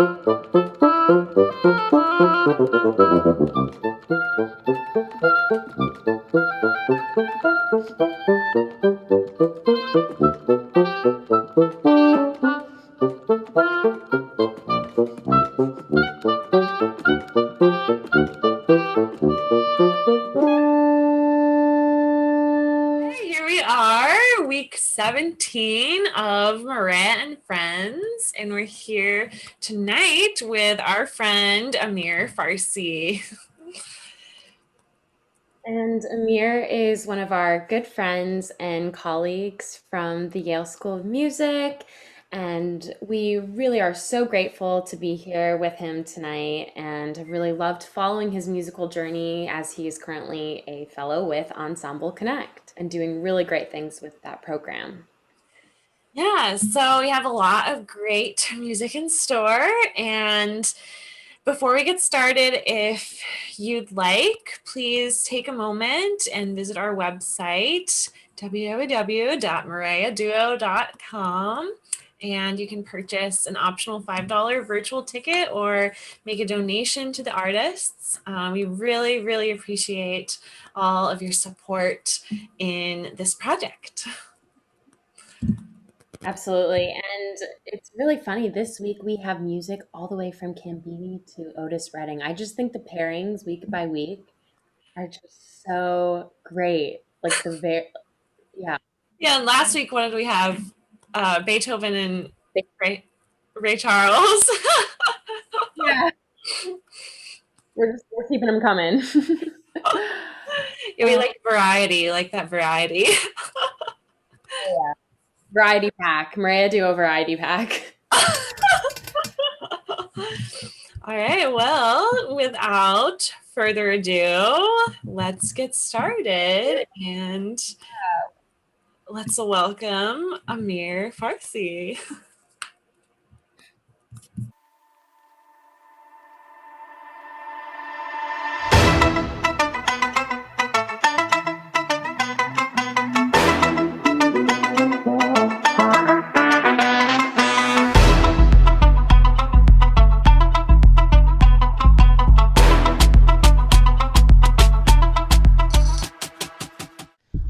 Hey, here we are, week 17 of Marea and Friends, and we're here tonight with our friend Amir Farsi. And Amir is one of our good friends and colleagues from the Yale School of Music. And we really are so grateful to be here with him tonight and have really loved following his musical journey as he is currently a fellow with Ensemble Connect and doing really great things with that program. Yeah, so we have a lot of great music in store. And before we get started, if you'd like, please take a moment and visit our website, www.mareaduo.com. And you can purchase an optional $5 virtual ticket or make a donation to the artists. We really, really appreciate all of your support in this project. Absolutely. And it's really funny. This week we have music all the way from Cambini to Otis Redding. I just think the pairings week by week are just so great. Like yeah. Yeah, and last week, what did we have? Beethoven and Ray Charles. Yeah. We're keeping them coming. Yeah, we like variety, like that variety. Yeah. Variety pack. Marea Duo variety pack. All right, well, without further ado, let's get started and let's welcome Amir Farsi.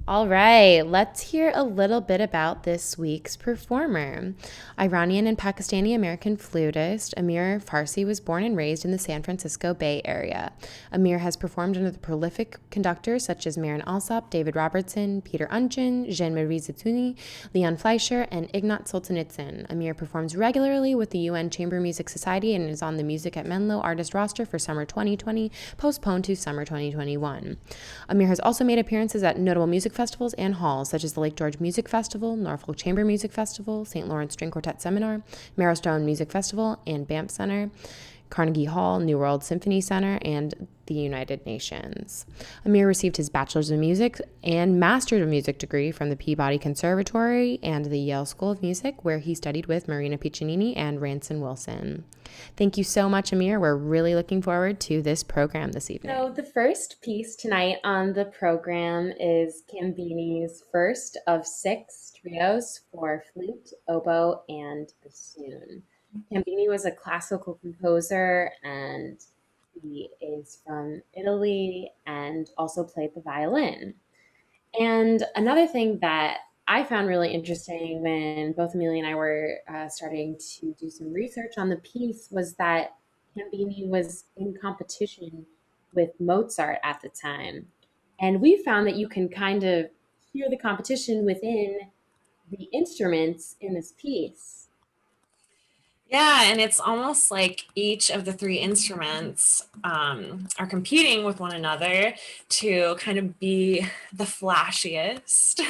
All right, let's hear a little bit about this week's performer. Iranian and Pakistani American flutist Amir Farsi was born and raised in the San Francisco Bay Area. Amir has performed under the prolific conductors such as Marin Alsop, David Robertson, Peter Unchin, Jean-Marie Zitouni, Leon Fleischer, and Ignat Solzhenitsyn. Amir performs regularly with the UN Chamber Music Society and is on the Music at Menlo artist roster for summer 2020, postponed to summer 2021. Amir has also made appearances at notable music festivals and halls such as the Lake George Music Festival, Norfolk Chamber Music Festival, St. Lawrence String Quartet Seminar, Marrowstone Music Festival, and Banff Center, Carnegie Hall, New World Symphony Center, and the United Nations. Amir received his Bachelor's of Music and Master's of Music degree from the Peabody Conservatory and the Yale School of Music, where he studied with Marina Piccinini and Ranson Wilson. Thank you so much, Amir. We're really looking forward to this program this evening. So, the first piece tonight on the program is Cambini's first of six trios for flute, oboe, and bassoon. Cambini was a classical composer and he is from Italy and also played the violin. And another thing that I found really interesting when both Amelia and I were starting to do some research on the piece was that Cambini was in competition with Mozart at the time. And we found that you can kind of hear the competition within the instruments in this piece. Yeah, and it's almost like each of the three instruments are competing with one another to kind of be the flashiest.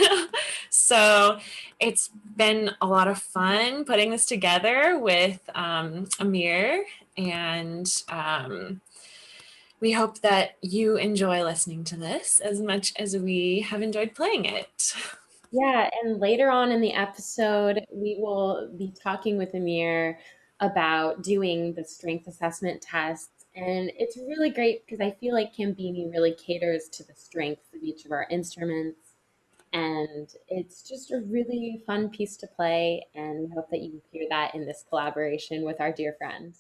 So it's been a lot of fun putting this together with Amir, and we hope that you enjoy listening to this as much as we have enjoyed playing it. Yeah, and later on in the episode, we will be talking with Amir about doing the strength assessment tests. And it's really great because I feel like Cambini really caters to the strengths of each of our instruments. And it's just a really fun piece to play. And we hope that you hear that in this collaboration with our dear friend.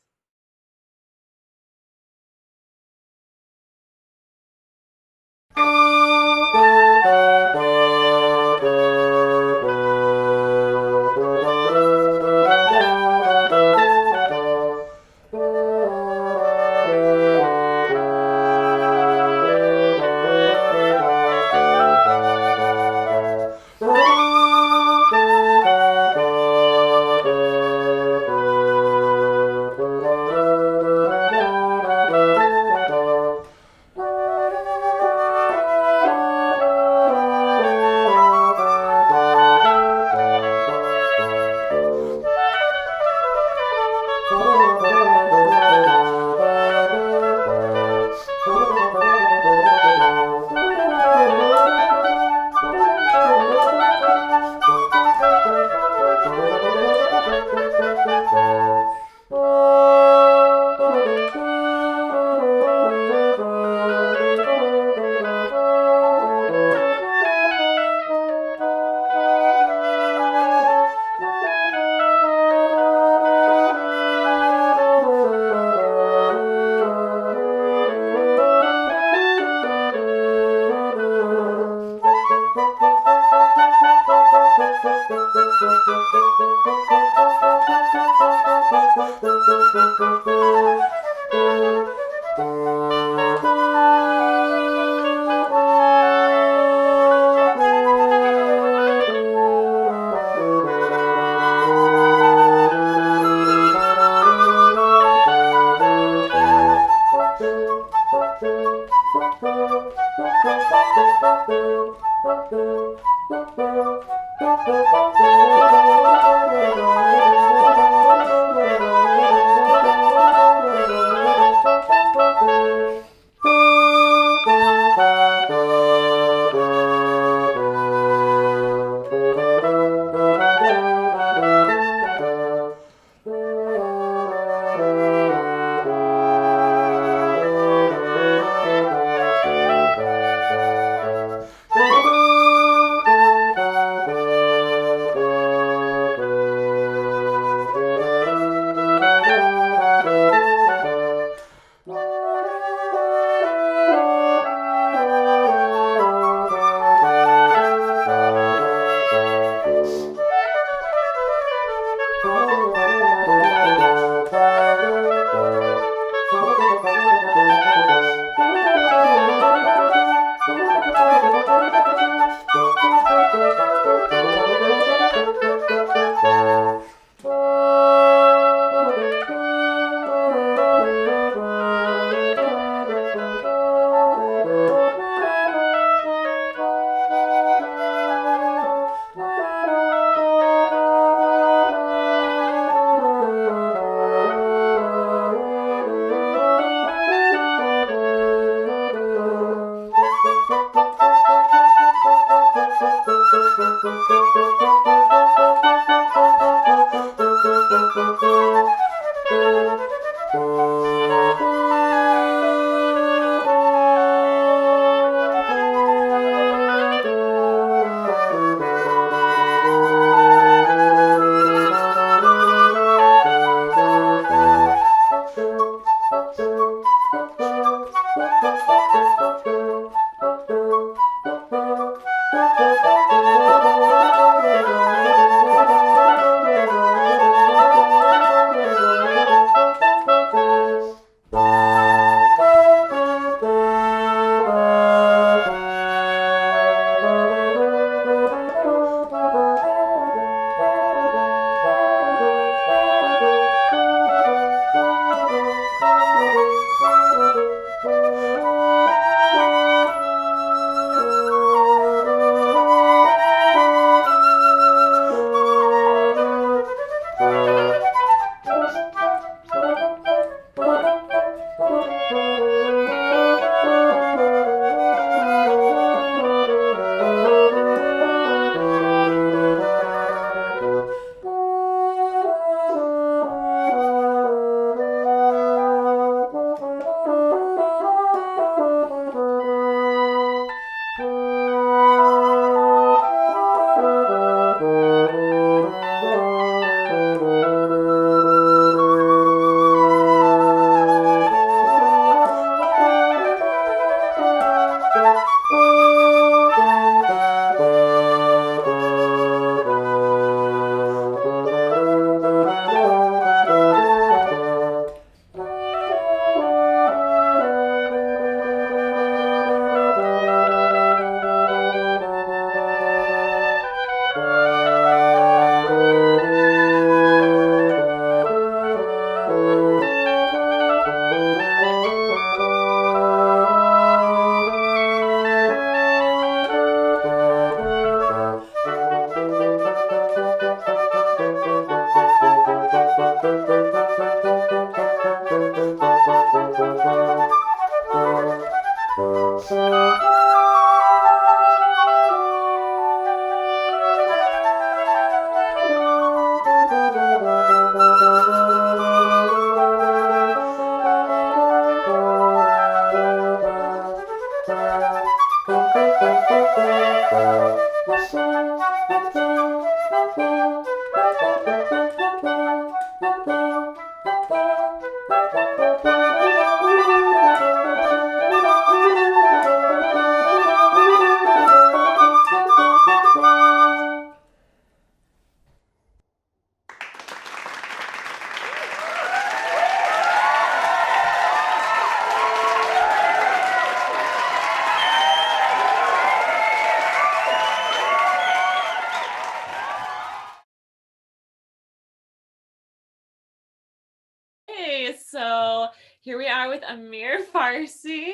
So here we are with Amir Farsi,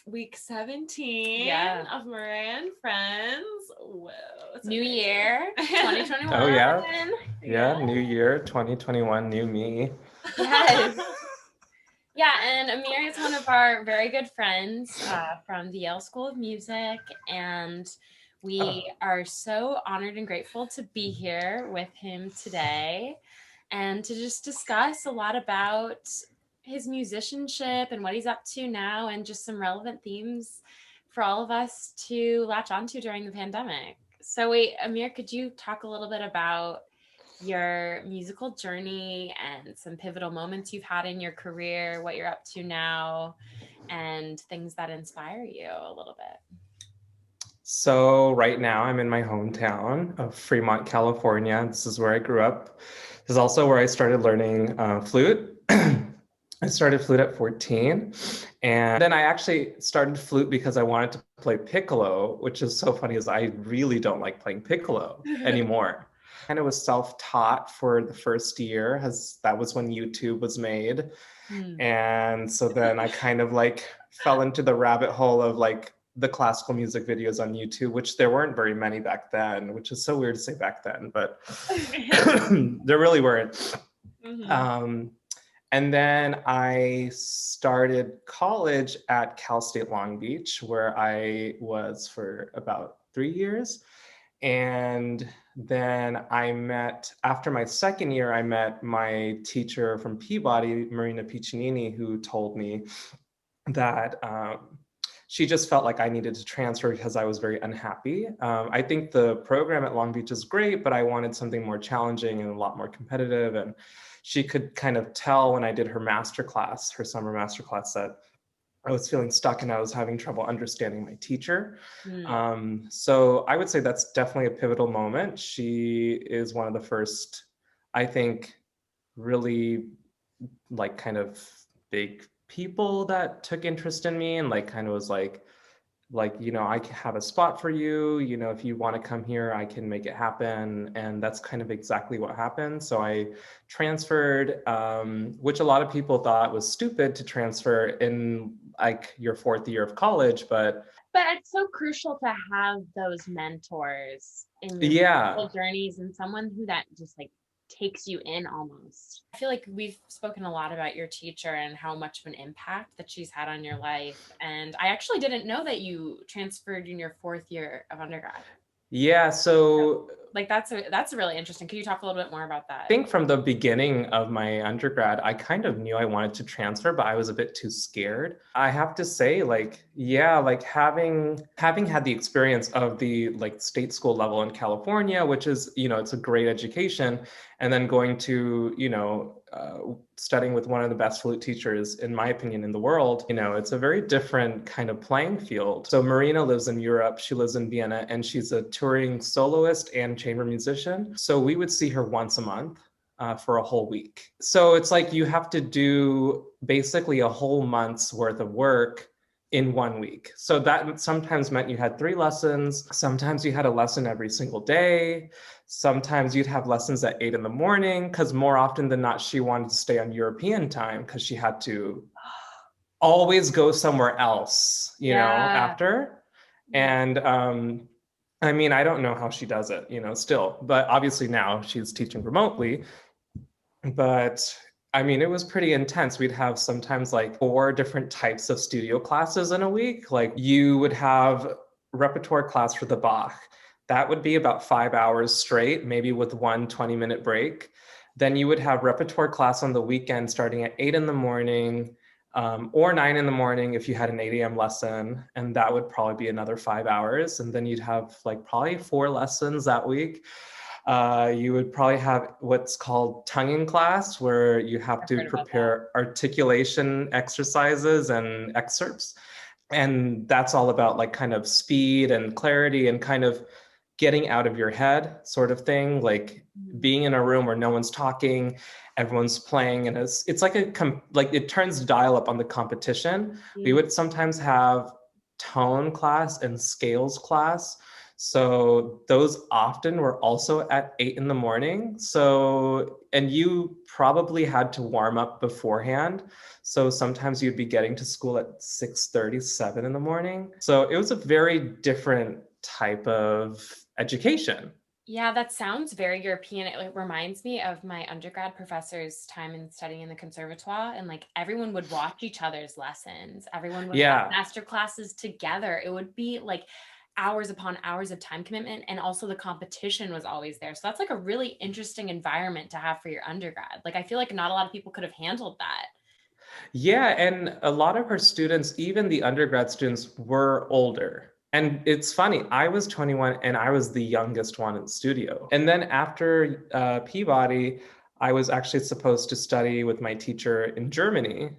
week 17 of Marea and Friends. Whoa, New year, 2021. Oh yeah, new year, 2021, new me. Yes. Yeah, and Amir is one of our very good friends from the Yale School of Music, and we are so honored and grateful to be here with him today and to just discuss a lot about his musicianship and what he's up to now, and just some relevant themes for all of us to latch onto during the pandemic. So wait, Amir, could you talk a little bit about your musical journey and some pivotal moments you've had in your career, what you're up to now, and things that inspire you a little bit? So right now I'm in my hometown of Fremont, California. This is where I grew up. This is also where I started learning flute. I started flute at 14, and then I actually started flute because I wanted to play piccolo, which is so funny, is I really don't like playing piccolo anymore. And it was self-taught for the first year, as that was when YouTube was made. And so then I kind of like fell into the rabbit hole of like the classical music videos on YouTube, which there weren't very many back then, which is so weird to say back then, but there really weren't. And then I started college at Cal State Long Beach, where I was for about 3 years. And then after my second year, I met my teacher from Peabody, Marina Piccinini, who told me that she just felt like I needed to transfer because I was very unhappy. I think the program at Long Beach is great, but I wanted something more challenging and a lot more competitive. And she could kind of tell when I did her masterclass, her summer masterclass, that I was feeling stuck and I was having trouble understanding my teacher. So I would say that's definitely a pivotal moment. She is one of the first, I think, really like kind of big people that took interest in me and like kind of was like, you know, I have a spot for you, you know, if you want to come here, I can make it happen. And that's kind of exactly what happened. So I transferred, which a lot of people thought was stupid to transfer in like your fourth year of college, but it's so crucial to have those mentors in your musical journeys, and someone who that just like takes you in almost. I feel like we've spoken a lot about your teacher and how much of an impact that she's had on your life. And I actually didn't know that you transferred in your fourth year of undergrad. Yeah, so like that's really interesting. Could you talk a little bit more about that? I think from the beginning of my undergrad, I kind of knew I wanted to transfer, but I was a bit too scared. I have to say, like, yeah, like having had the experience of the like state school level in California, which is, you know, it's a great education, and then going to, you know, studying with one of the best flute teachers, in my opinion, in the world, you know, it's a very different kind of playing field. So Marina lives in Europe, she lives in Vienna, and she's a touring soloist and chamber musician. So we would see her once a month for a whole week. So it's like you have to do basically a whole month's worth of work in 1 week. So that sometimes meant you had 3 lessons. Sometimes you had a lesson every single day. Sometimes you'd have lessons at 8 in the morning, because more often than not, she wanted to stay on European time because she had to always go somewhere else, you know, after. And I mean, I don't know how she does it, you know, still, but obviously now she's teaching remotely. But I mean, it was pretty intense. We'd have sometimes like 4 different types of studio classes in a week. Like you would have repertoire class for the Bach. That would be about 5 hours straight, maybe with 1 20-minute break. Then you would have repertoire class on the weekend starting at 8 in the morning or 9 in the morning if you had an 8 a.m. lesson. And that would probably be another 5 hours. And then you'd have like probably 4 lessons that week. You would probably have what's called tonguing class, where you have to prepare articulation exercises and excerpts. And that's all about like kind of speed and clarity and kind of getting out of your head sort of thing, like being in a room where no one's talking, everyone's playing, and it's like it turns the dial up on the competition. We would sometimes have tone class and scales class. So those often were also at 8 in the morning. So, and you probably had to warm up beforehand. So sometimes you'd be getting to school at 6:37 in the morning. So it was a very different type of education. Yeah, that sounds very European. It reminds me of my undergrad professor's time in studying in the conservatoire, and like everyone would watch each other's lessons. Everyone would have Yeah. master classes together. It would be like hours upon hours of time commitment, and also the competition was always there. So that's like a really interesting environment to have for your undergrad. Like I feel like not a lot of people could have handled that. Yeah, and a lot of her students, even the undergrad students, were older. And it's funny, I was 21 and I was the youngest one in the studio. And then after Peabody, I was actually supposed to study with my teacher in Germany.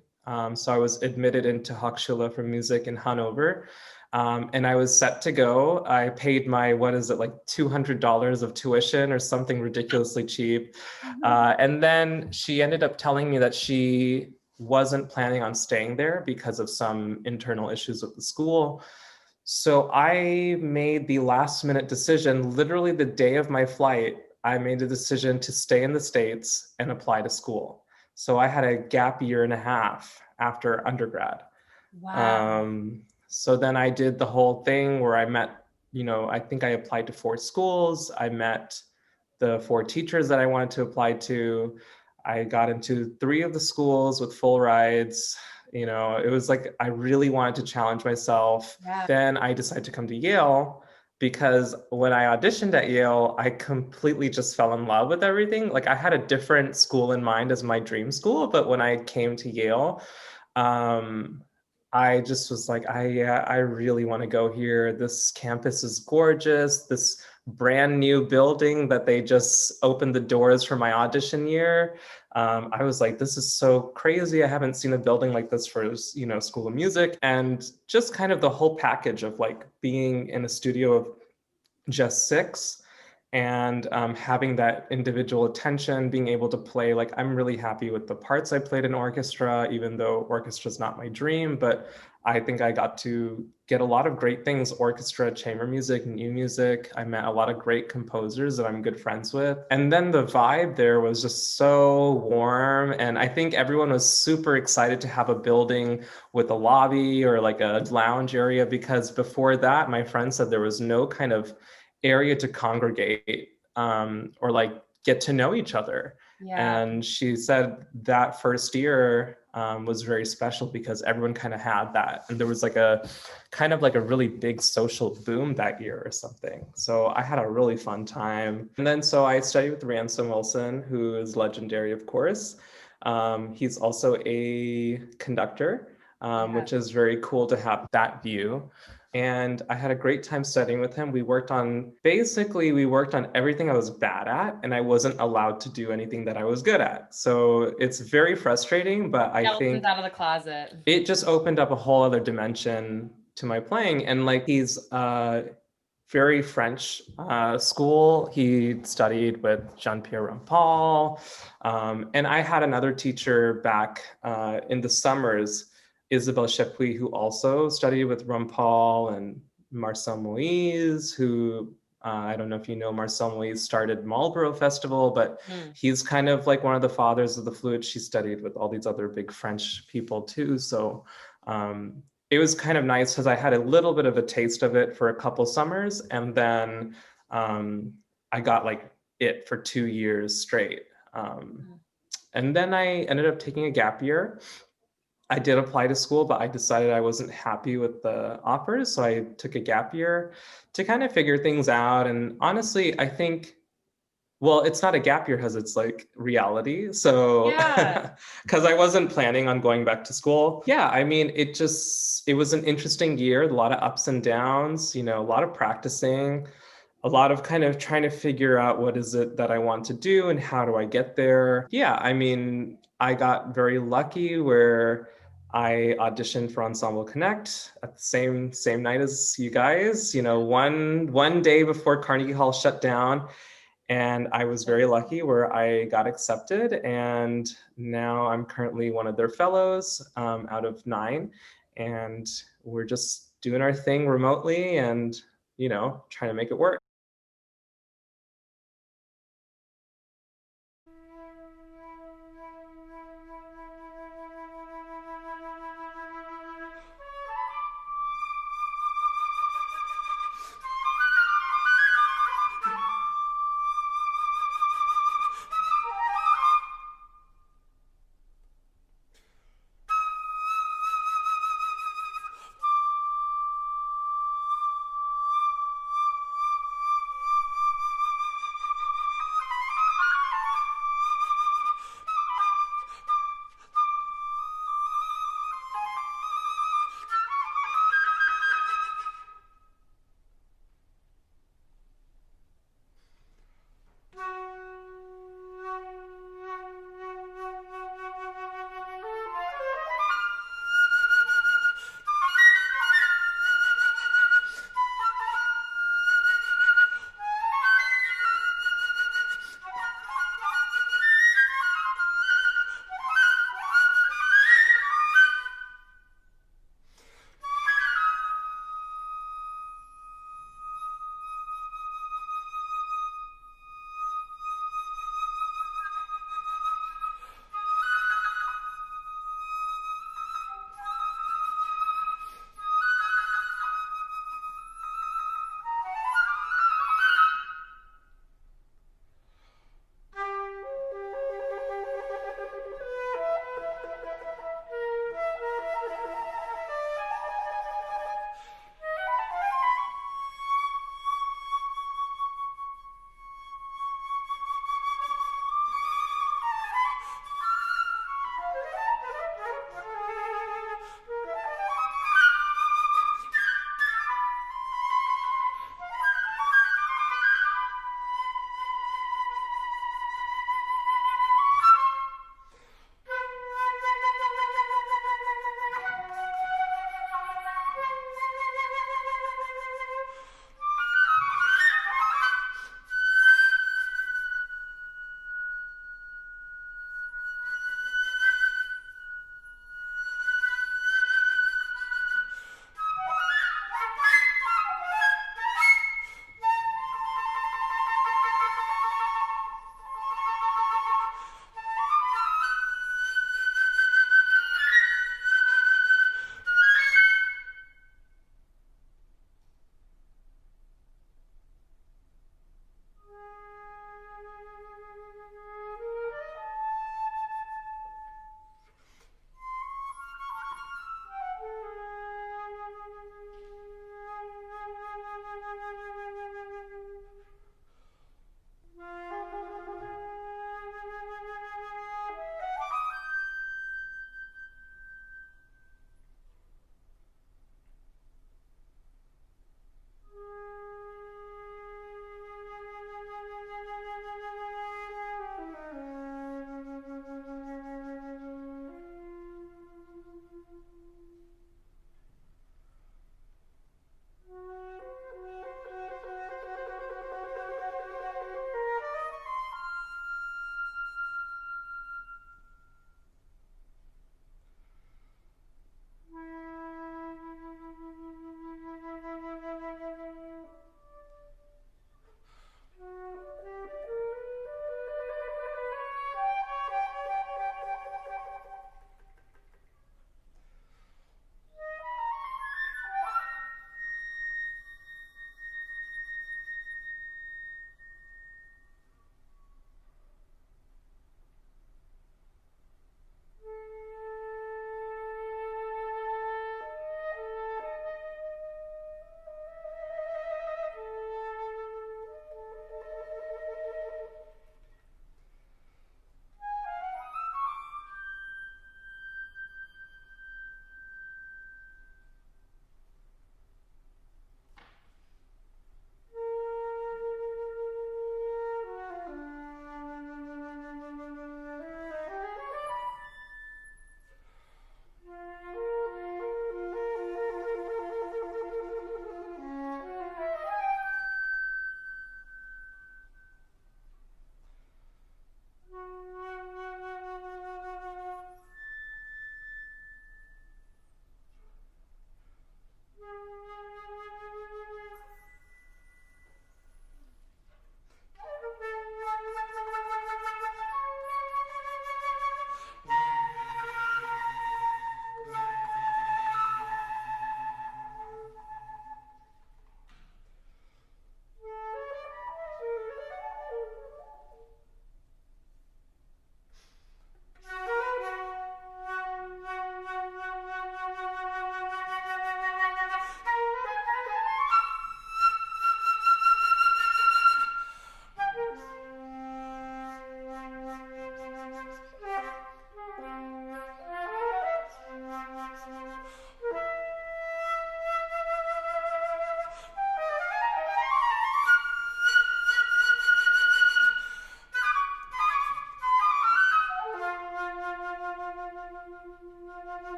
So I was admitted into Hochschule for Music in Hanover. And I was set to go. I paid my, what is it, like $200 of tuition or something ridiculously cheap. And then she ended up telling me that she wasn't planning on staying there because of some internal issues with the school. So I made the last minute decision, literally the day of my flight. I made a decision to stay in the States and apply to school. So I had a gap year and a half after undergrad. Wow. So then I did the whole thing where I met, I think I applied to 4 schools. I met the 4 teachers that I wanted to apply to. I got into 3 of the schools with full rides. It was like I really wanted to challenge myself. Yeah. Then I decided to come to Yale because when I auditioned at Yale, I completely just fell in love with everything. Like I had a different school in mind as my dream school, but when I came to Yale, um, I just was like, I really want to go here. This campus is gorgeous. This brand new building that they just opened the doors for my audition year. I was like, this is so crazy. I haven't seen a building like this for, School of Music. And just kind of the whole package of like being in a studio of just 6 and having that individual attention, being able to play. Like I'm really happy with the parts I played in orchestra, even though orchestra is not my dream, but I think I got to get a lot of great things: orchestra, chamber music, new music. I met a lot of great composers that I'm good friends with. And then the vibe there was just so warm. And I think everyone was super excited to have a building with a lobby or like a lounge area, because before that, my friend said there was no kind of area to congregate or like get to know each other. Yeah. And she said that first year was very special because everyone kind of had that. And there was like a kind of like a really big social boom that year or something. So I had a really fun time. And then so I studied with Ransom Wilson, who is legendary, of course. He's also a conductor, which is very cool to have that view. And I had a great time studying with him. We worked on everything I was bad at, and I wasn't allowed to do anything that I was good at. So it's very frustrating, but I Skeletons think out of the closet. it just opened up a whole other dimension to my playing. And like he's very French school. He studied with Jean-Pierre Rampal. And I had another teacher back in the summers, Isabelle Chapuis, who also studied with Rampal, and Marcel Moise, who I don't know if you know, Marcel Moise started Marlborough Festival, but he's kind of like one of the fathers of the flute. She studied with all these other big French people too. So it was kind of nice because I had a little bit of a taste of it for a couple summers, and then I got like it for 2 years straight. And then I ended up taking a gap year. I did apply to school, but I decided I wasn't happy with the offers. So I took a gap year to kind of figure things out. And honestly, I think, well, it's not a gap year because it's like reality. So, Yeah. because I wasn't planning on going back to school. Yeah, I mean, it was an interesting year, a lot of ups and downs, a lot of practicing, a lot of kind of trying to figure out what is it that I want to do and how do I get there. Yeah, I mean, I got very lucky where I auditioned for Ensemble Connect at the same night as you guys, one day before Carnegie Hall shut down. And I was very lucky where I got accepted, and now I'm currently one of their fellows out of 9. And we're just doing our thing remotely, and trying to make it work.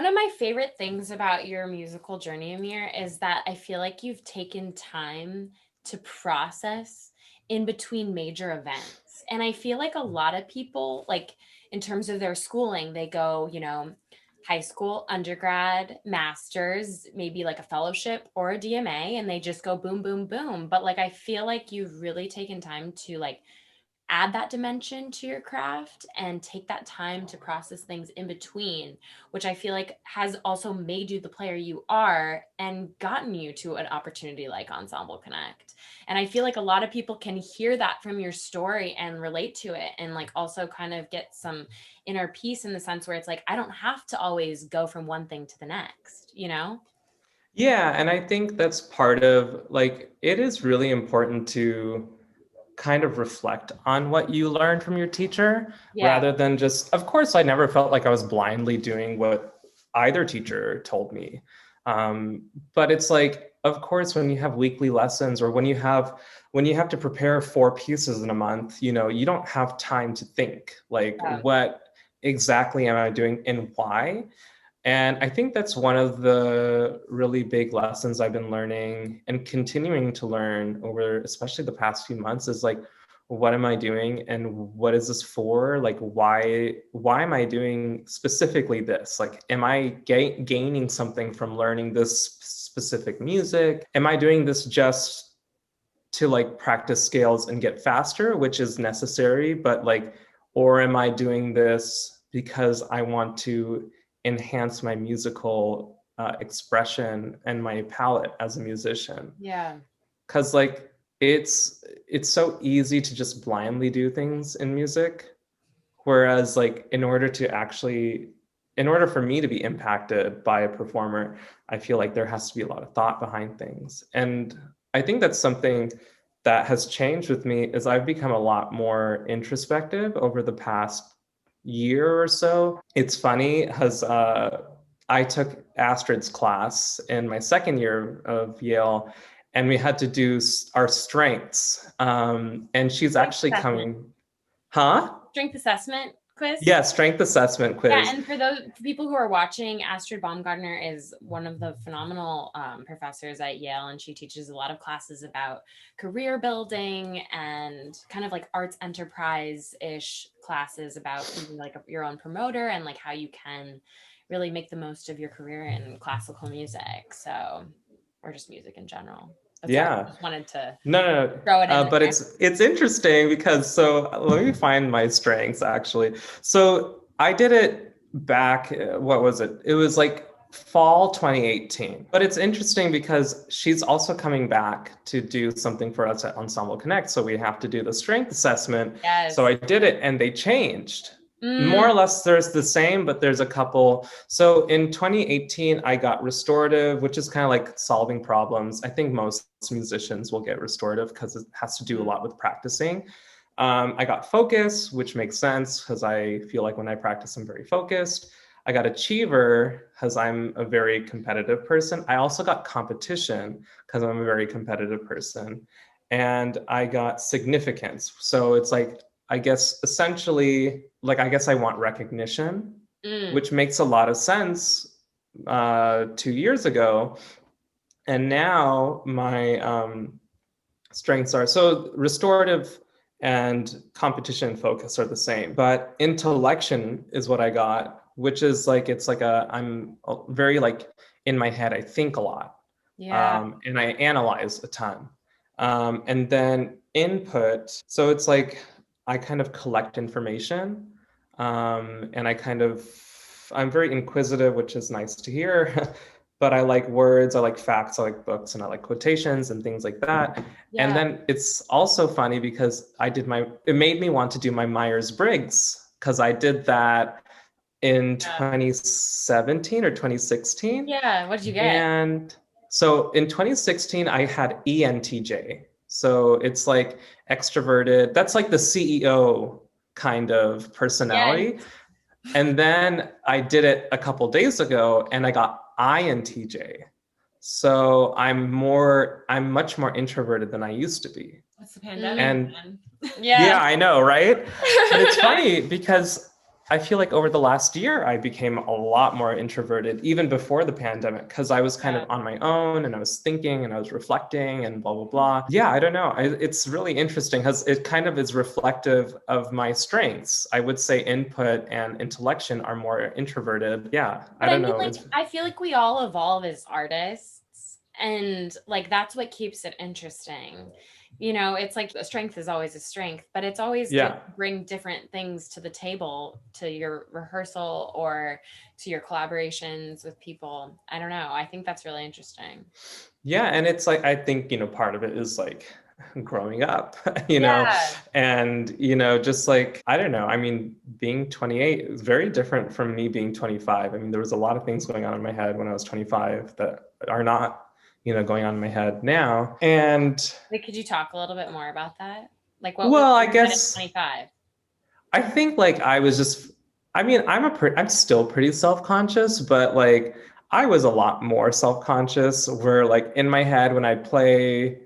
One of my favorite things about your musical journey, Amir, is that I feel like you've taken time to process in between major events. And I feel like a lot of people, like in terms of their schooling, they go, high school, undergrad, master's, maybe like a fellowship or a DMA, and they just go boom, boom, boom. But like, I feel like you've really taken time to like add that dimension to your craft and take that time to process things in between, which I feel like has also made you the player you are and gotten you to an opportunity like Ensemble Connect. And I feel like a lot of people can hear that from your story and relate to it, and like also kind of get some inner peace in the sense where it's like, I don't have to always go from one thing to the next, you know? Yeah, and I think that's part of like it is really important to kind of reflect on what you learned from your teacher Yeah. rather than just, of course, I never felt like I was blindly doing what either teacher told me. But it's like, of course, when you have weekly lessons or when you have to prepare 4 pieces in a month, you don't have time to think like Yeah. what exactly am I doing and why. And I think that's one of the really big lessons I've been learning and continuing to learn over, especially the past few months, is like, what am I doing and what is this for? Like, why am I doing specifically this? Like, am I gaining something from learning this specific music? Am I doing this just to like practice scales and get faster, which is necessary, but like, or am I doing this because I want to enhance my musical expression and my palette as a musician? Yeah. Because like it's so easy to just blindly do things in music, whereas like in order for me to be impacted by a performer, I feel like there has to be a lot of thought behind things. And I think that's something that has changed with me is I've become a lot more introspective over the past year or so. It's funny because I took Astrid's class in my second year of Yale, and we had to do our strengths. And she's actually coming, huh? Strength assessment quiz. Yeah, strength assessment Yeah, quiz. and for those people who are watching, Astrid Baumgartner is one of the phenomenal professors at Yale, and she teaches a lot of classes about career building and kind of like arts enterprise-ish classes about being like your own promoter and like how you can really make the most of your career in classical music. So, or just music in general. That's why I Yeah. just wanted to No. throw it in But there. it's interesting because so let me find my strengths actually. So I did it back, what was it? It was like fall 2018. But it's interesting because she's also coming back to do something for us at Ensemble Connect. So we have to do the strength assessment. Yes. So I did it and they changed. More or less there's the same, but there's a couple. So in 2018, I got restorative, which is kind of like solving problems. I think most musicians will get restorative because it has to do a lot with practicing. I got focus, which makes sense because I feel like when I practice, I'm very focused. I got achiever because I'm a very competitive person. I also got competition because I'm a very competitive person. And I got significance. So it's like, I guess essentially, like, I guess I want recognition, which makes a lot of sense 2 years ago. And now my strengths are so restorative and competition and focus are the same, but intellection is what I got, which is like, it's like I'm very like in my head, I think a lot. Yeah. And I analyze a ton. And then input, so it's like I kind of collect information, and I'm very inquisitive, which is nice to hear. But I like words, I like facts, I like books, and I like quotations and things like that. Yeah. And then it's also funny because it made me want to do my Myers-Briggs because I did that in 2017 or 2016. Yeah. What did you get? And so in 2016, I had ENTJ. So it's like extroverted. That's like the CEO kind of personality. Yes. And then I did it a couple days ago and I got INTJ. So I'm much more introverted than I used to be. What's the pandemic? And yeah, I know, right? But it's funny because I feel like over the last year, I became a lot more introverted, even before the pandemic, because I was kind Yeah. of on my own and I was thinking and I was reflecting and blah, blah, blah. Yeah, I don't know. It's really interesting because it kind of is reflective of my strengths. I would say input and intellection are more introverted. Yeah, I But I don't mean, know. like, It's, I feel like we all evolve as artists, and like that's what keeps it interesting. You know, it's like a strength is always a strength, but it's always good yeah. to bring different things to the table, to your rehearsal or to your collaborations with people. I don't know. I think that's really interesting. Yeah, and it's like I think, part of it is like growing up, Yeah. and just like I don't know, I mean, being 28 is very different from me being 25. I mean, there was a lot of things going on in my head when I was 25 that are not, going on in my head now. And Like, could you talk a little bit more about that? Like, what was well, I in your head at guess 25? I think like I was just I mean, I'm still pretty self-conscious, but like I was a lot more self-conscious where like in my head when I'd play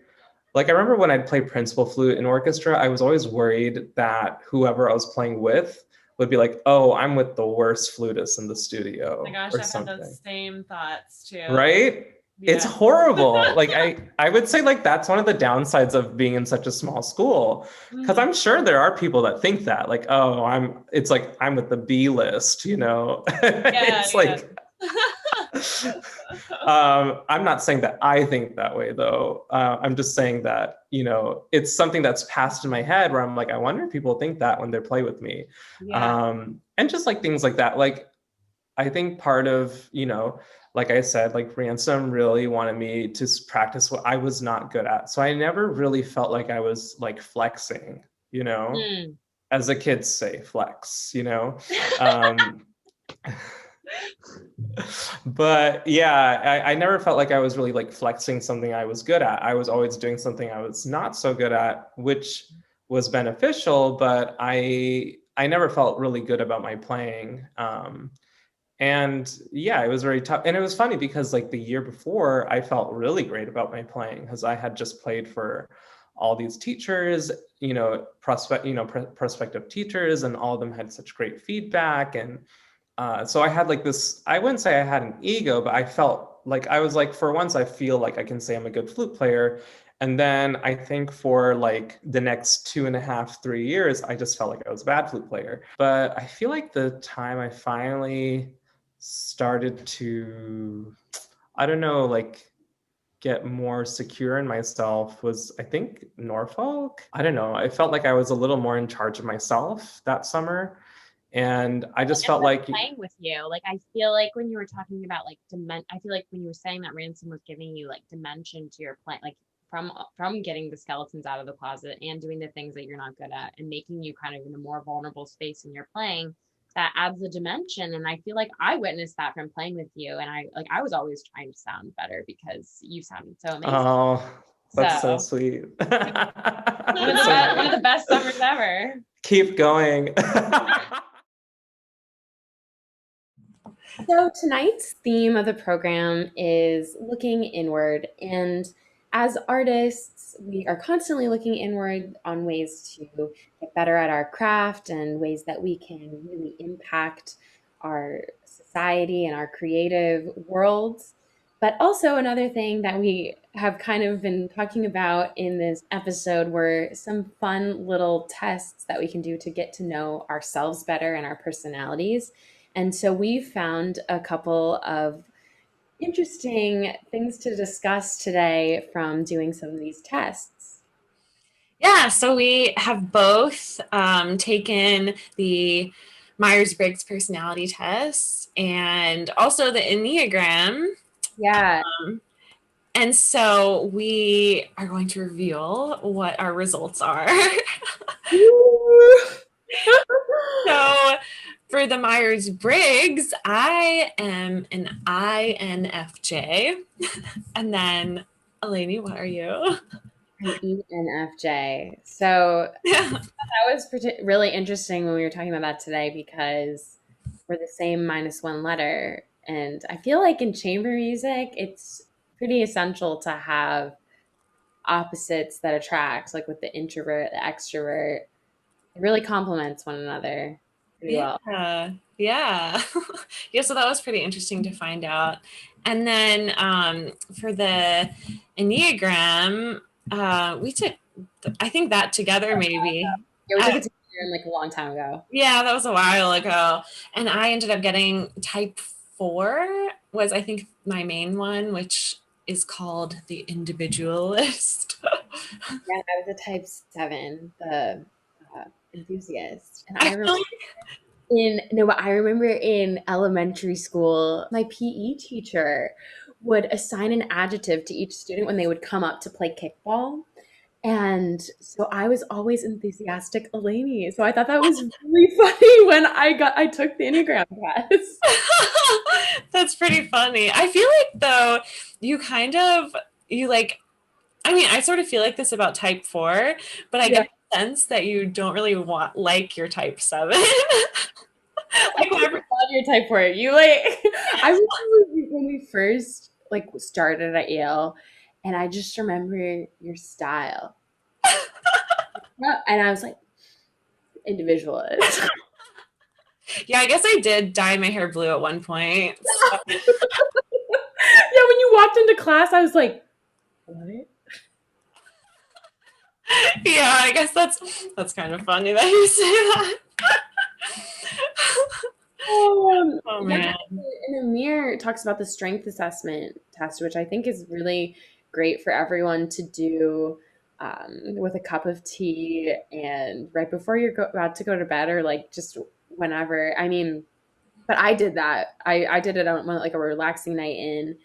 like I remember when I'd play principal flute in orchestra, I was always worried that whoever I was playing with would be like, "Oh, I'm with the worst flutist in the Oh my studio" gosh, or I've had those something. same thoughts too. Right? It's Yeah. horrible. Like I would say like that's one of the downsides of being in such a small school. Because Mhm. I'm sure there are people that think that, like, oh, it's like I'm with the B list. Yeah, It's yeah. like I'm not saying that I think that way though. I'm just saying that, it's something that's passed in my head where I'm like, I wonder if people think that when they play with me. Yeah. And just like things like that. Like I think part of, like I said, like Ransom really wanted me to practice what I was not good at. So I never really felt like I was like flexing, Mm. as the kids say, flex. Um, but yeah, I never felt like I was really like flexing something I was good at. I was always doing something I was not so good at, which was beneficial, but I never felt really good about my playing. And yeah, it was very tough. And it was funny because like the year before, I felt really great about my playing because I had just played for all these teachers, prospective teachers, and all of them had such great feedback. And so I had like this, I wouldn't say I had an ego, but I felt like I was like, for once, I feel like I can say I'm a good flute player. And then I think for like the next 2.5, 3 years, I just felt like I was a bad flute player. But I feel like the time I finally started to, I don't know, like get more secure in myself was, I think, Norfolk. I don't know. I felt like I was a little more in charge of myself that summer. And I I just guess felt that's like, playing with you. Like I feel like when you were talking about like I feel like when you were saying that Ransom was giving you like dimension to your plan, like from getting the skeletons out of the closet and doing the things that you're not good at and making you kind of in a more vulnerable space in your playing, that adds a dimension. And I feel like I witnessed that from playing with you. And I was always trying to sound better because you sounded so amazing. oh, that's so So sweet. one of That's the so best one nice. of the best summers ever. Keep going. So, tonight's theme of the program is looking inward. And as artists, we are constantly looking inward on ways to get better at our craft and ways that we can really impact our society and our creative worlds. But also, another thing that we have kind of been talking about in this episode were some fun little tests that we can do to get to know ourselves better and our personalities. And so we found a couple of interesting things to discuss today from doing some of these tests. Yeah, so we have both taken the Myers-Briggs personality test and also the Enneagram. Yeah. Um, and so we are going to reveal what our results are. So for the Myers-Briggs, I am an INFJ. And then, Eleni, what are you? An ENFJ. So that was really interesting when we were talking about that today because we're the same -1 letter. And I feel like in chamber music, it's pretty essential to have opposites that attract, like with the introvert, the extrovert. It really complements one another. pretty well. Yeah. Yeah. Yeah, so that was pretty interesting to find out. And then for the Enneagram, we took, I think that together maybe. Yeah, we I took don't, it together like a long time ago. yeah, that was a while ago. And I ended up getting type 4 was I think my main one, which is called the individualist. Yeah, I was a type 7, the enthusiast. And I remember Actually, but I remember in elementary school, my PE teacher would assign an adjective to each student when they would come up to play kickball. And so I was always enthusiastic Eleni. So I thought that was really funny when I took the Enneagram test. that's pretty funny. I feel like though you kind of you like I mean, I sort of feel like this about type 4, but I Yeah. get the sense that you don't really want like your type 7. Like I whenever love your type for it. You like I remember when we first like started at Yale and I just remember your style. Yeah, and I was like, individualist. Yeah, I guess I did dye my hair blue at one point. So, Yeah, when you walked into class, I was like, what? yeah, I guess that's kind of funny that you say that. Oh Yeah, man. and Amir talks about the strength assessment test, which I think is really great for everyone to do with a cup of tea and right before you're about to go to bed or like just whenever. I mean, but I did that. I did it on like a relaxing night in.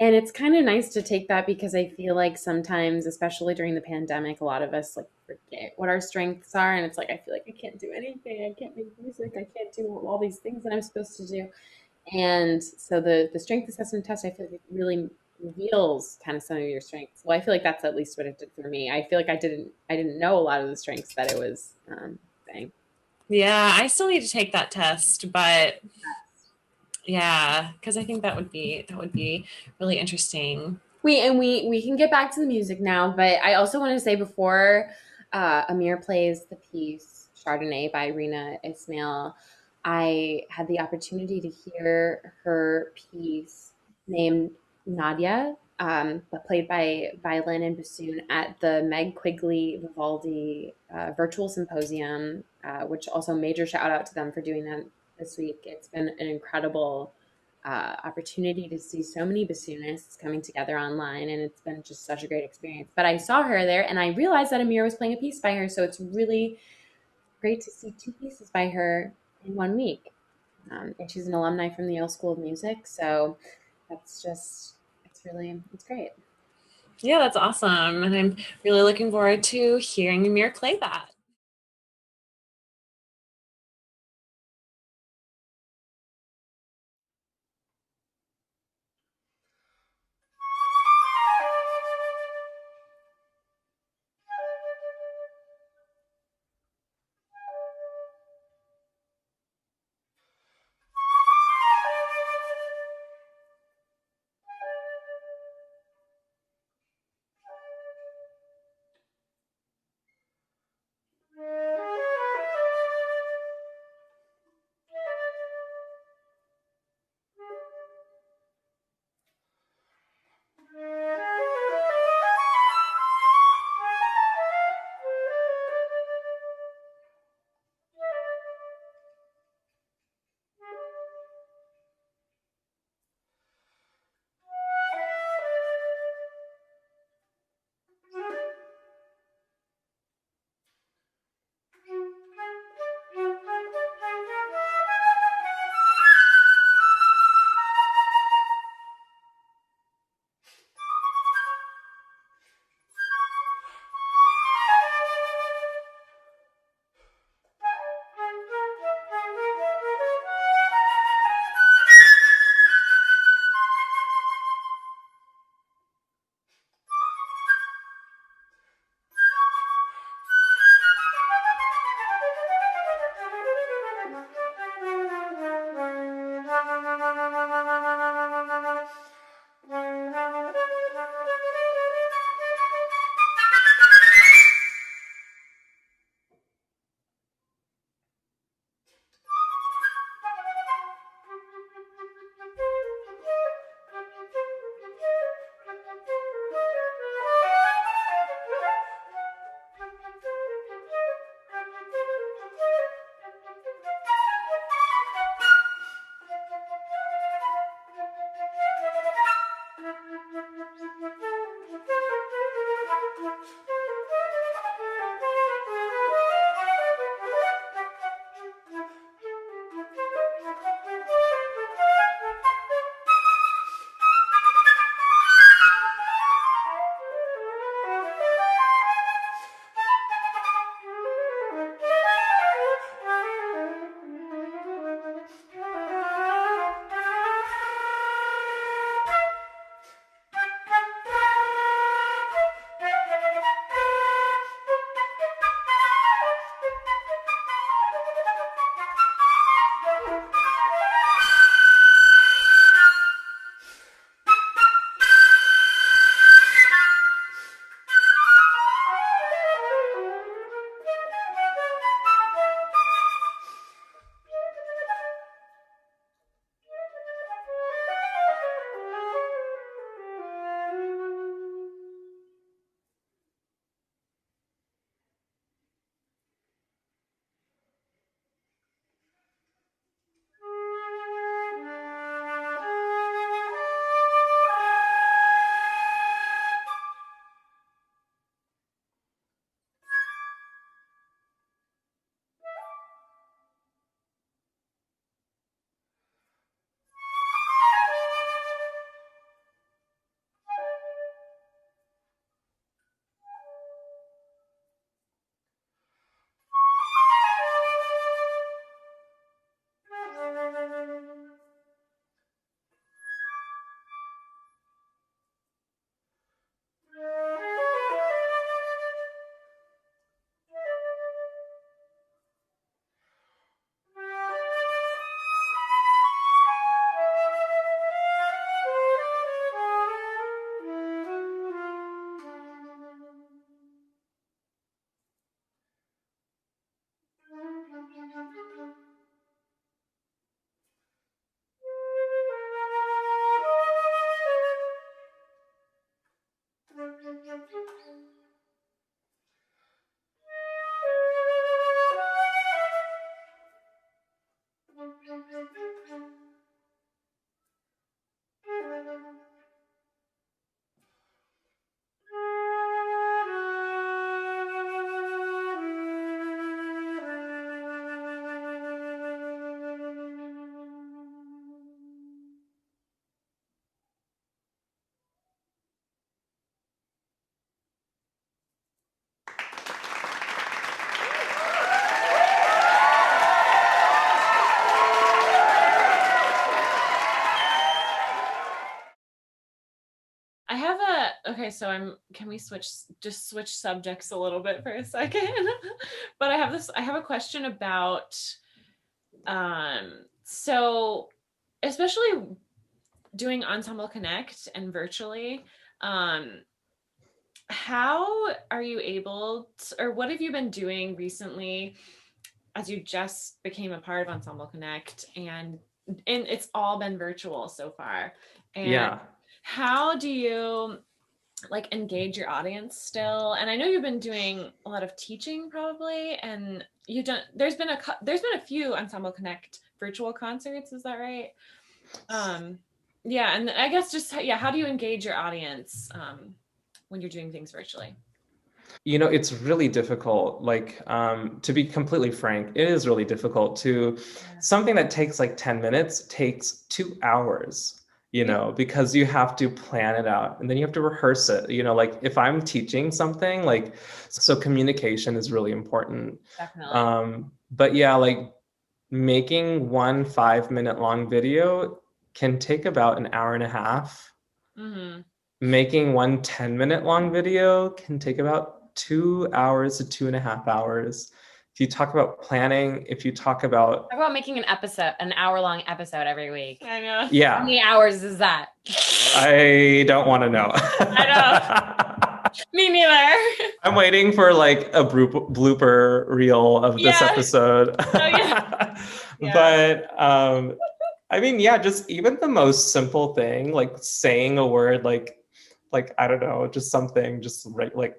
And it's kind of nice to take that because I feel like sometimes, especially during the pandemic, a lot of us like forget what our strengths are. And it's like, I feel like I can't do anything. I can't make music. I can't do all these things that I'm supposed to do. And so the strength assessment test, I feel like it really reveals kind of some of your strengths. Well, I feel like that's at least what it did for me. I feel like I didn't know a lot of the strengths that it was saying. Yeah, I still need to take that test, but yeah, because I think that would be really interesting. We can get back to the music now, but I also want to say before Amir plays the piece Chardonnay by Rina Ismail, I had the opportunity to hear her piece named Nadia, but played by violin and bassoon at the Meg Quigley Vivaldi Virtual Symposium, which also major shout out to them for doing that this week. It's been an incredible opportunity to see so many bassoonists coming together online, and it's been just such a great experience. But I saw her there, and I realized that Amir was playing a piece by her, so it's really great to see two pieces by her in one week. And she's an alumni from the Yale School of Music, so that's just it's great. Yeah, that's awesome. And I'm really looking forward to hearing Amir play that. Okay, so can we switch subjects a little bit for a second? But I have a question about, so especially doing Ensemble Connect and virtually, how are you able to, or what have you been doing recently as you just became a part of Ensemble Connect, and it's all been virtual so far. And Yeah. how do you like engage your audience still? And I know you've been doing a lot of teaching probably, and you've done there's been a few Ensemble Connect virtual concerts, is that right? Yeah, and I guess just yeah, how do you engage your audience when you're doing things virtually? You know, it's really difficult. Like, to be completely frank, it is really difficult to something that takes like 10 minutes takes 2 hours, you know, because you have to plan it out and then you have to rehearse it. You know, like if I'm teaching something, like, so communication is really important. Definitely. But yeah, like making one 5 minute long video can take about an hour and a half. Mm-hmm. Making one 10-minute long video can take about 2 hours to 2.5 hours. If you talk about planning, if you talk about, How about making an hour-long episode every week? I know. How yeah, many hours is that? I don't want to know. I know. Me neither. I'm waiting for like a blooper reel of this Yeah. episode. Oh, yeah. Yeah. But I mean, yeah, just even the most simple thing, like saying a word, like I don't know, just something, just right, like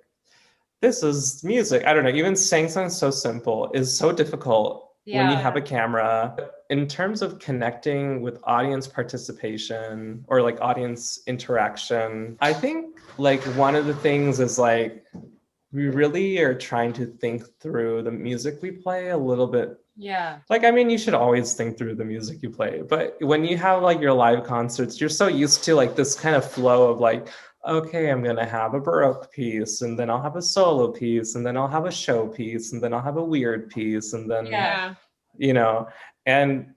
this is music. I don't know. Even saying something so simple is so difficult when you have a camera. In terms of connecting with audience participation or like audience interaction, I think like one of the things is like we really are trying to think through the music we play a little bit. Yeah. Like, I mean, you should always think through the music you play, but when you have like your live concerts, you're so used to like this kind of flow of like, okay, I'm gonna have a Baroque piece, and then I'll have a solo piece, and then I'll have a show piece, and then I'll have a weird piece, and then, Yeah. you know, and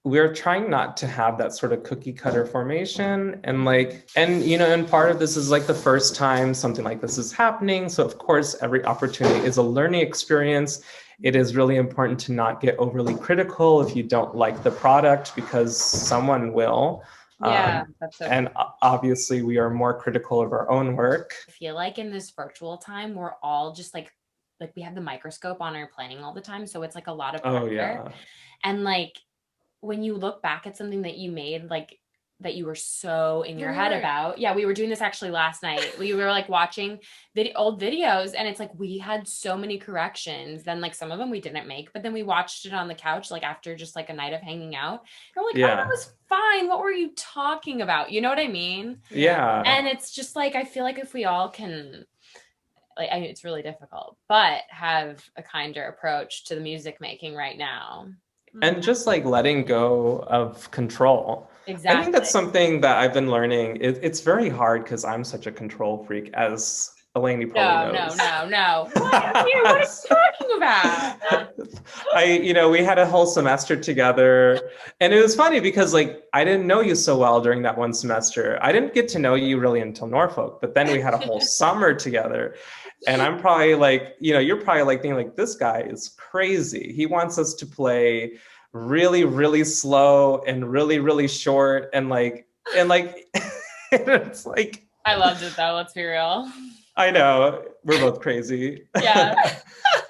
we're trying not to have that sort of cookie cutter formation. And like, and you know, and part of this is like the first time something like this is happening. So of course, every opportunity is a learning experience. It is really important to not get overly critical if you don't like the product, because someone will. Yeah, that's so And obviously we are more critical of our own work. I feel like in this virtual time, we're all just like we have the microscope on our playing all the time. So it's like a lot of pressure. Oh yeah. And like when you look back at something that you made, like that you were so in your head about. Yeah, we were doing this actually last night. We were like watching old videos, and it's like we had so many corrections. Then like some of them we didn't make, but then we watched it on the couch like after just like a night of hanging out. And we're like, oh, that was fine. What were you talking about? You know what I mean? Yeah. And it's just like I feel like if we all can, like, I mean, it's really difficult, but have a kinder approach to the music making right now. And just like letting go of control. Exactly. I think that's something that I've been learning. It's very hard because I'm such a control freak, as Eleni probably knows. No. What are you talking about? You know, we had a whole semester together, and it was funny because like I didn't know you so well during that one semester. I didn't get to know you really until Norfolk, but then we had a whole summer together. And I'm probably like, you know, you're probably like thinking like, this guy is crazy. He wants us to play really, really slow and really, really short. And it's like, I loved it though. Let's be real. I know we're both crazy. Yeah.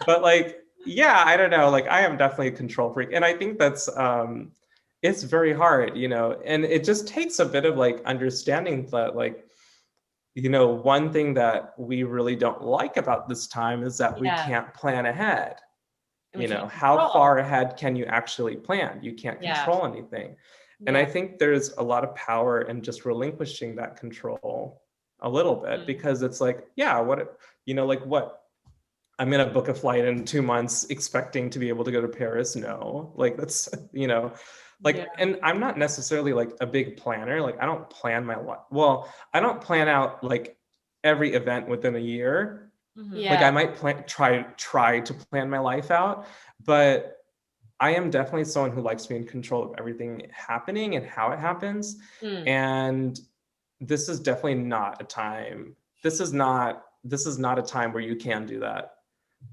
But like, yeah, I don't know. Like I am definitely a control freak. And I think that's, it's very hard, you know, and it just takes a bit of like understanding that like, you know, one thing that we really don't like about this time is that we can't plan ahead. You know, how far ahead can you actually plan? You can't control anything. And I think there's a lot of power in just relinquishing that control a little bit, because it's like, yeah, what, you know, like what? I'm going to book a flight in 2 months expecting to be able to go to Paris. No, like that's, you know, like, and I'm not necessarily like a big planner. Like I don't plan my life. Well, I don't plan out like every event within a year. Like I might try to plan my life out, but I am definitely someone who likes to be in control of everything happening and how it happens. And this is definitely not a time. This is not a time where you can do that.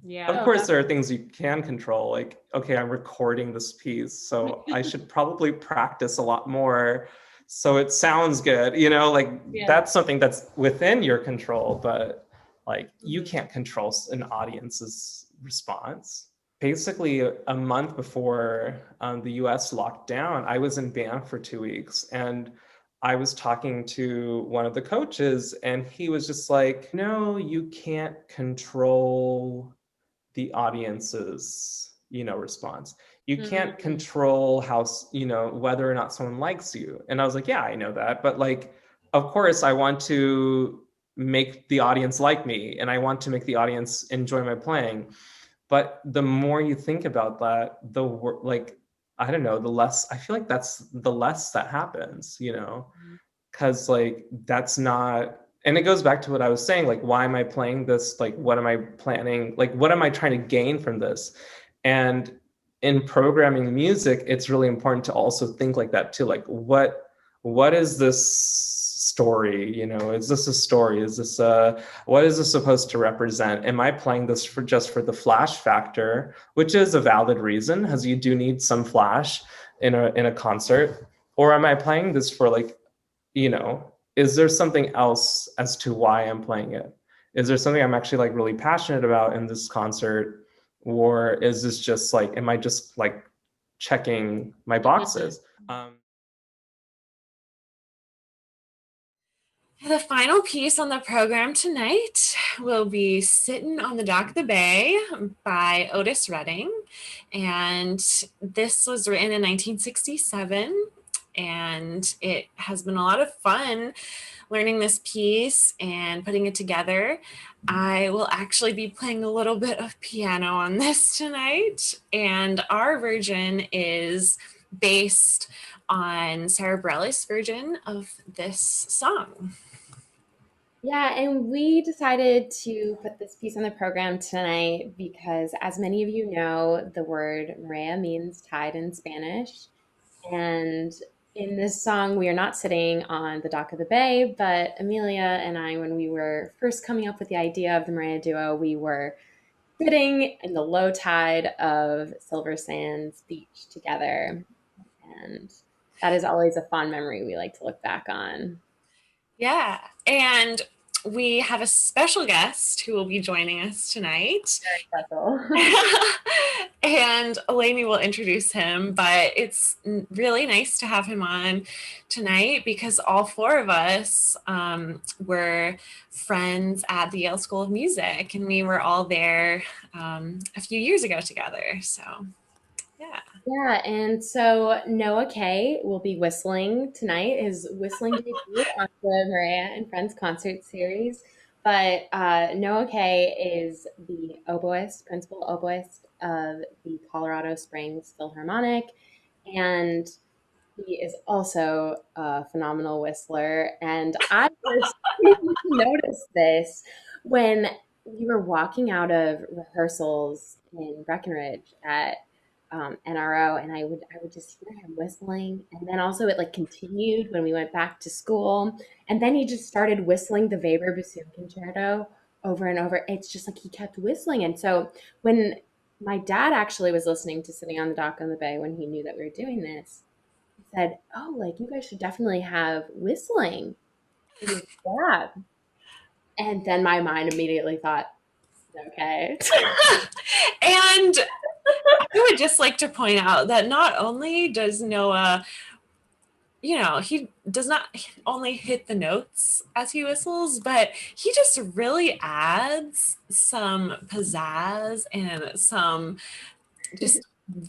Yeah. Of course, there are things you can control, like, okay, I'm recording this piece, so I should probably practice a lot more so it sounds good, like that's something that's within your control, but like you can't control an audience's response. Basically, a month before the US locked down, I was in Banff for 2 weeks, and I was talking to one of the coaches, and he was just like, no, you can't control the audience's response. You can't control how whether or not someone likes you. And I was like, yeah, I know that, but like, of course I want to make the audience like me, and I want to make the audience enjoy my playing. But the more you think about that, like, I don't know, the less I feel like that's the less that happens, because like that's not, and it goes back to what I was saying, like, why am I playing this? Like, what am I planning? Like, what am I trying to gain from this? And in programming music, it's really important to also think like that too. Like, what is this story? Is this a story? What is this supposed to represent? Am I playing this for just for the flash factor, which is a valid reason, because you do need some flash in a concert? Or am I playing this for like, is there something else as to why I'm playing it? Is there something I'm actually like really passionate about in this concert? Or is this just like, am I just like checking my boxes? The final piece on the program tonight will be Sitting on the Dock of the Bay by Otis Redding. And this was written in 1967. And it has been a lot of fun learning this piece and putting it together. I will actually be playing a little bit of piano on this tonight. And our version is based on Sarah Bareilles' version of this song. Yeah, and we decided to put this piece on the program tonight because, as many of you know, the word Marea means tide in Spanish. And in this song, we are not sitting on the dock of the bay, but Amelia and I, when we were first coming up with the idea of the Marea duo, we were sitting in the low tide of Silver Sands Beach together. And that is always a fond memory we like to look back on. Yeah, and we have a special guest who will be joining us tonight. Very special. And Eleni will introduce him, but it's really nice to have him on tonight because all four of us were friends at the Yale School of Music, and we were all there a few years ago together. So, yeah. Yeah, and so Noah Kay will be whistling tonight, his whistling debut on the Marea and Friends concert series. But Noah Kay is the oboist, principal oboist of the Colorado Springs Philharmonic, and he is also a phenomenal whistler. And I first noticed this when we were walking out of rehearsals in Breckenridge at NRO, and I would just hear him whistling, and then also it like continued when we went back to school, and then he just started whistling the Weber bassoon concerto over and over. It's just like he kept whistling, and so when my dad actually was listening to Sitting on the Dock on the Bay when he knew that we were doing this, he said, "Oh, like you guys should definitely have whistling for your dad." And then my mind immediately thought, okay. And I would just like to point out that not only does Noah, he does not only hit the notes as he whistles, but he just really adds some pizzazz and some just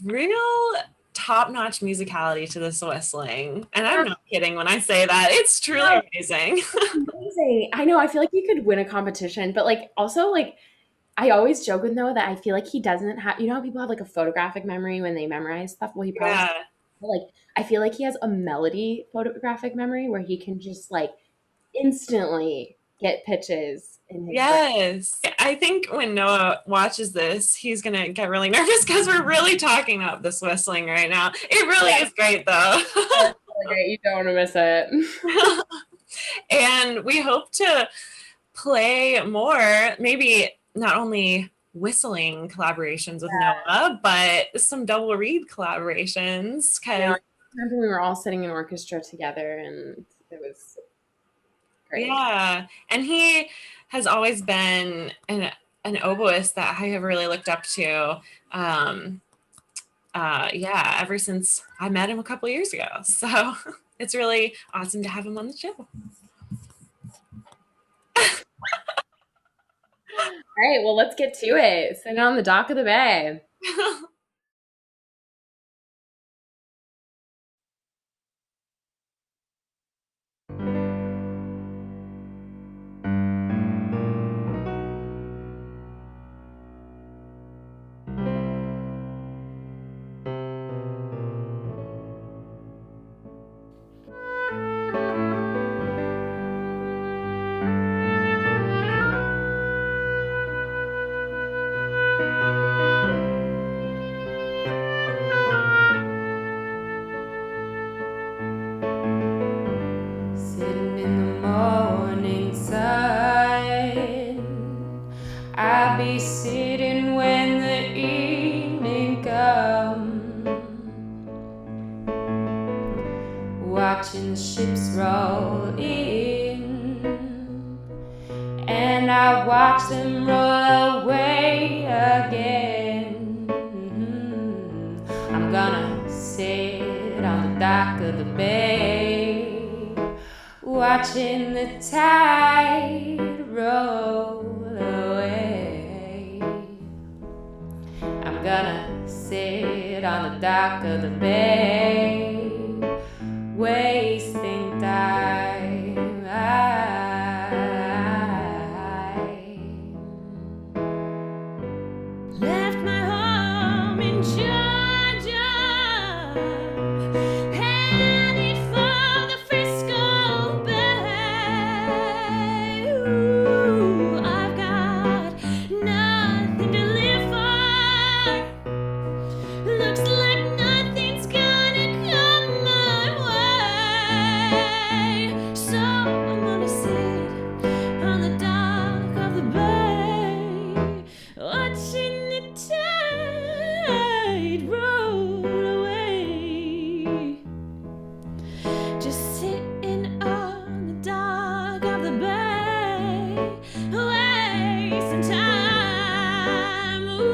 real top-notch musicality to this whistling. And I'm not kidding when I say that. It's truly amazing. Amazing. I know. I feel like you could win a competition, but like also like I always joke with Noah that I feel like he doesn't have, how people have like a photographic memory when they memorize stuff. Well, he probably like, I feel like he has a melody photographic memory where he can just like instantly get pitches in his brain. Yes. I think when Noah watches this, he's going to get really nervous because we're really talking about this whistling right now. It really is great, though. That's really great. You don't want to miss it. And we hope to play more, maybe not only whistling collaborations with Noah, but some double reed collaborations. Yeah, Because I remember we were all sitting in orchestra together, and it was great. yeah, and he has always been an oboist that I have really looked up to. Yeah, ever since I met him a couple years ago. So it's really awesome to have him on the show. All right, well, let's get to it. Sitting on the dock of the bay. Sitting in the morning sun, I'll be sitting when the evening comes, watching the ships roll in, and I watch them roll away again. I'm gonna sit on the dock of the bay, watching the tide roll away. I'm gonna sit on the dock of the bay, wasting time. Left my home in Georgia, headed for the Frisco Bay. Ooh, I've got nothing to live for. Looks like nothing's gonna come my way. So I'm gonna sit on the dock of the bay, watching the tide roll away. Just sitting on the dock of the bay, wasting time. Ooh.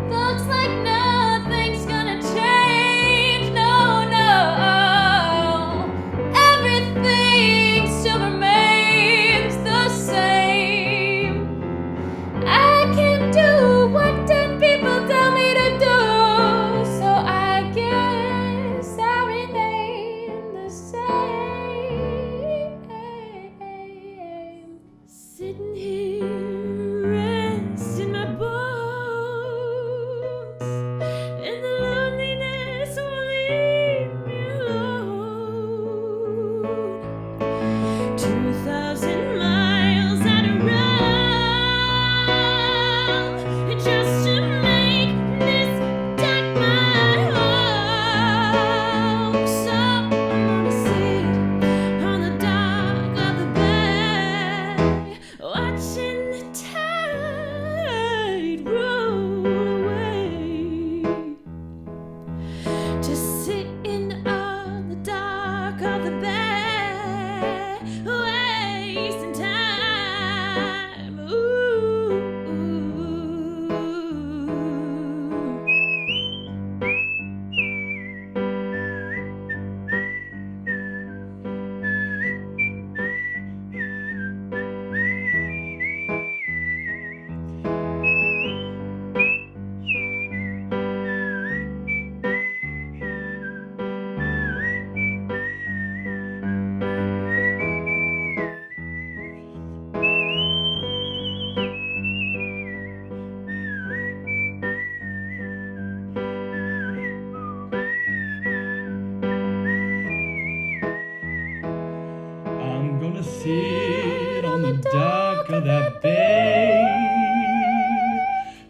Looks like nothing's gonna change, no, no. Everything still remains the same. I can do what 10 people tell me to do, so I guess I'll remain the same. Sitting here, resting my bones, and the loneliness won't leave me alone. 2,000 miles I'd run just to make this dock my home. So I'm gonna sit on the dock of the bay, watching the tide roll away. Just sitting on the dock of the bay, wasting time. Ooh. I'm gonna sit on the dock of that bay,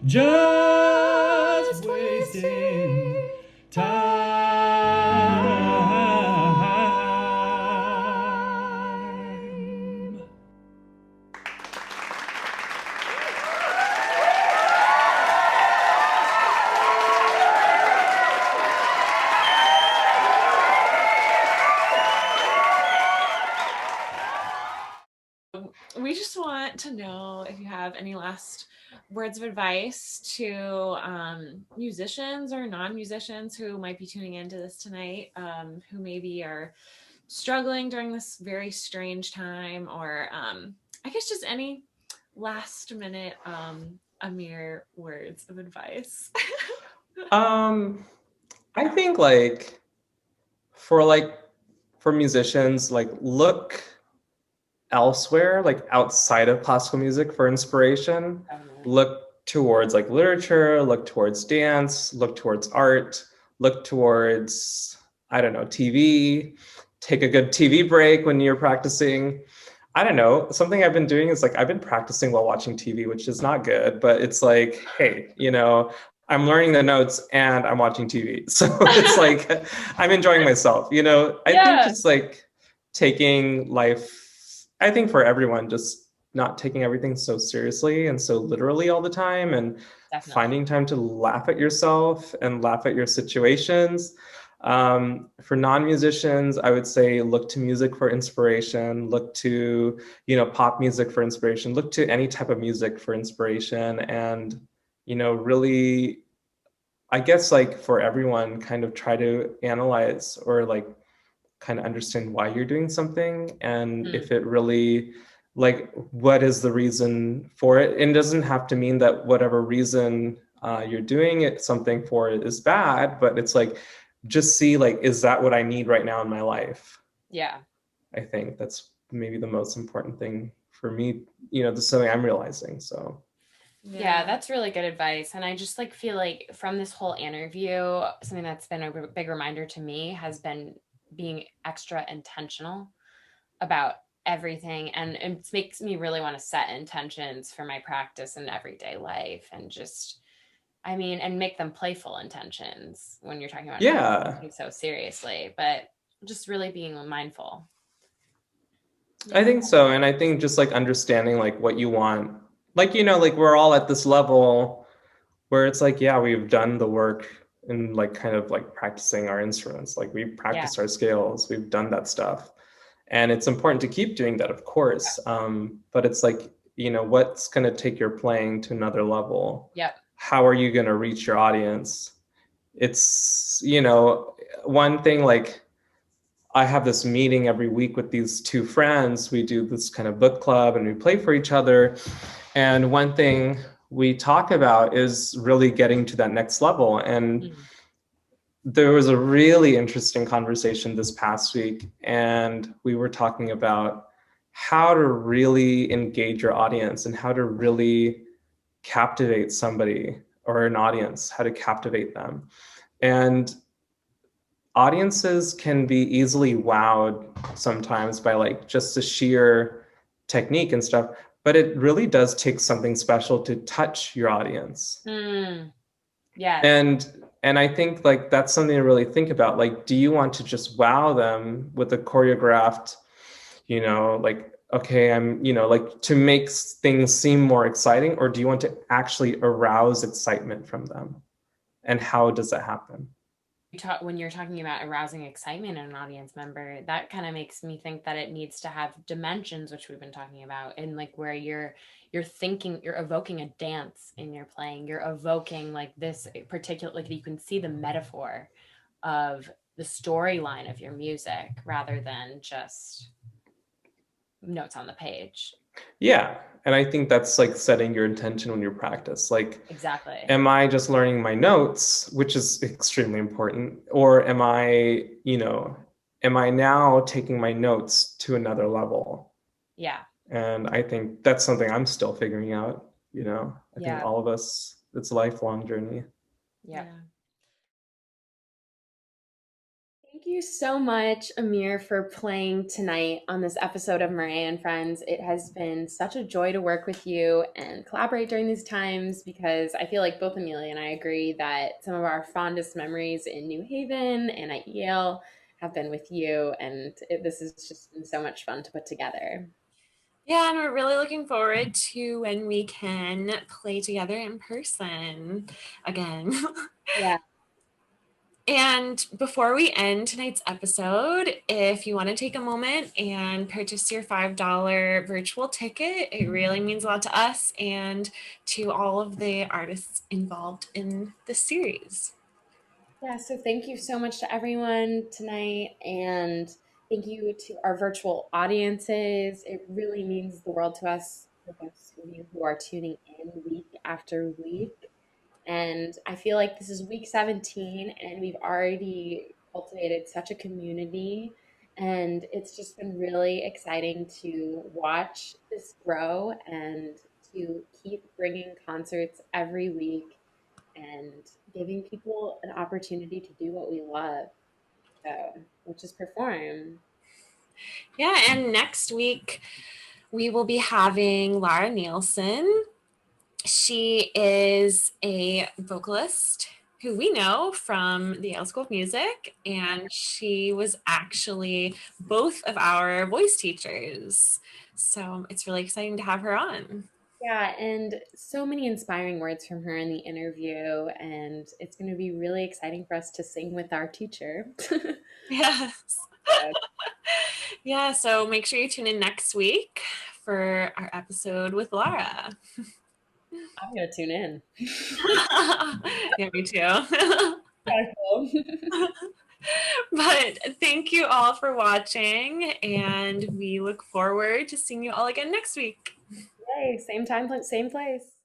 just wasting time. we just want to know if you have any last words of advice to musicians or non-musicians who might be tuning into this tonight, who maybe are struggling during this very strange time, or I guess just any last minute Amir words of advice. I think for musicians, like look elsewhere, like outside of classical music for inspiration. Look towards like literature, look towards dance, look towards art, look towards, I don't know, TV. Take a good TV break when you're practicing. I don't know. Something I've been doing is like I've been practicing while watching TV, which is not good, but it's like, hey, I'm learning the notes and I'm watching TV. So it's like I'm enjoying myself, I think just like taking life, I think for everyone, just not taking everything so seriously and so literally all the time, and finding time to laugh at yourself and laugh at your situations. For non-musicians, I would say look to music for inspiration, look to, pop music for inspiration, look to any type of music for inspiration, and, really, I guess like for everyone, kind of try to analyze or like kind of understand why you're doing something, and if it really, like, what is the reason for it. And it doesn't have to mean that whatever reason you're doing it something for it is bad, but it's like, just see, like, is that what I need right now in my life? Yeah. I think that's maybe the most important thing for me. This is something I'm realizing. So yeah, that's really good advice. And I just like feel like from this whole interview, something that's been a big reminder to me has been being extra intentional about everything. And it makes me really want to set intentions for my practice and everyday life, and just, and make them playful intentions when you're talking about taking so seriously, but just really being mindful. I think so. And I think just like understanding like what you want, like, like we're all at this level where it's like, yeah, we've done the work in like kind of like practicing our instruments. Like we've practiced our scales, we've done that stuff. And it's important to keep doing that, of course. But it's like, what's going to take your playing to another level? Yep. How are you going to reach your audience? It's, one thing, like, I have this meeting every week with these two friends. We do this kind of book club and we play for each other. And one thing we talk about is really getting to that next level. And there was a really interesting conversation this past week, and we were talking about how to really engage your audience and how to really captivate somebody or an audience, how to captivate them. And audiences can be easily wowed sometimes by like just the sheer technique and stuff, but it really does take something special to touch your audience. Yeah. And I think like that's something to really think about. Like, do you want to just wow them with a choreographed, like, okay, I'm, like, to make things seem more exciting, or do you want to actually arouse excitement from them? And how does that happen? When you're talking about arousing excitement in an audience member, that kind of makes me think that it needs to have dimensions, which we've been talking about, and like where you're thinking, you're evoking a dance in your playing, you're evoking like this particular, like you can see the metaphor of the storyline of your music rather than just notes on the page. Yeah. And I think that's like setting your intention when you practice. Like, exactly. Am I just learning my notes, which is extremely important? Or am I now taking my notes to another level? Yeah. And I think that's something I'm still figuring out, I think all of us, it's a lifelong journey. Yeah. Thank you so much, Amir, for playing tonight on this episode of Marea and Friends. It has been such a joy to work with you and collaborate during these times, because I feel like both Amelia and I agree that some of our fondest memories in New Haven and at Yale have been with you, and this has just been so much fun to put together. Yeah, and we're really looking forward to when we can play together in person again. Yeah. And before we end tonight's episode, if you want to take a moment and purchase your $5 virtual ticket, it really means a lot to us and to all of the artists involved in the series. Yeah, so thank you so much to everyone tonight, and thank you to our virtual audiences. It really means the world to us, for those of you who are tuning in week after week. And I feel like this is week 17, and we've already cultivated such a community. And it's just been really exciting to watch this grow and to keep bringing concerts every week and giving people an opportunity to do what we love, so which is perform. Yeah, and next week we will be having Lara Nielsen. She is a vocalist who we know from the Yale School of Music, and she was actually both of our voice teachers. So it's really exciting to have her on. Yeah, and so many inspiring words from her in the interview, and it's going to be really exciting for us to sing with our teacher. Yes. Yeah, so make sure you tune in next week for our episode with Lara. I'm going to tune in. Yeah, me too. But thank you all for watching, and we look forward to seeing you all again next week. Yay, same time, same place.